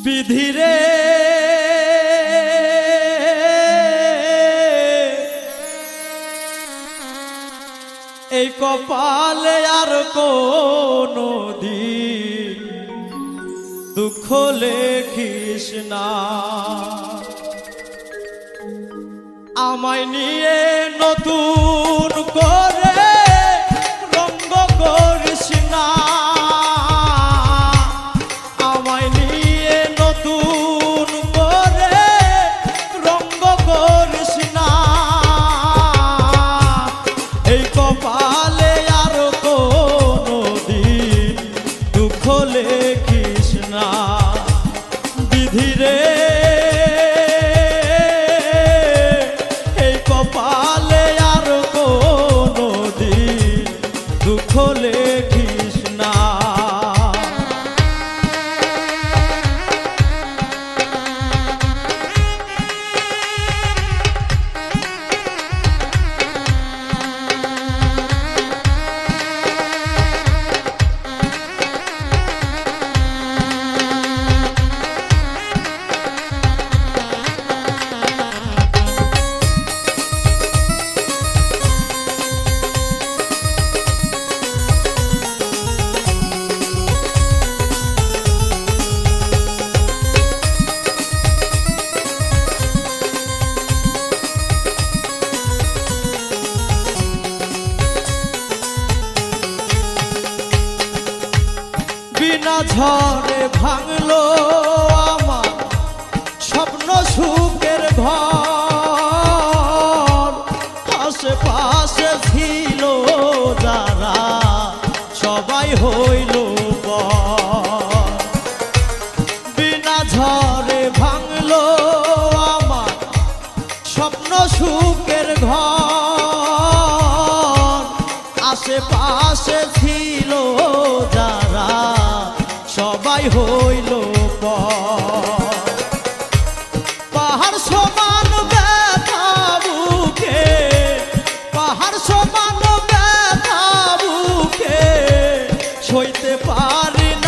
বিধিরে এই কপালে আর কোনো দিন দুঃখ লেখিস না। আমায় নিয়ে নতুন করে রঙ্গ করিস না। আমায় নিয়ে নতুন করে রঙ্গ করিস না। এই কপালে আর কোনো দিন দুঃখ লেখিস না। বিধিরে কপালে আর কোনো দিন দুঃখ লেখিস না। বিনা ঝড়ে ভাঙলো আমার স্বপ্ন সুখের ঘর। আশেপাশে ছিল যারা সবাই হইল পর। বিনা ঝড়ে ভাঙলো আমার স্বপ্ন সুখের ঘর। আশেপাশে ছিল যারা সবাই হইল পর। পাহাড় সমান ব্যথা বুকে, পাহাড় সমান ব্যথা বুকে সইতে পারি না।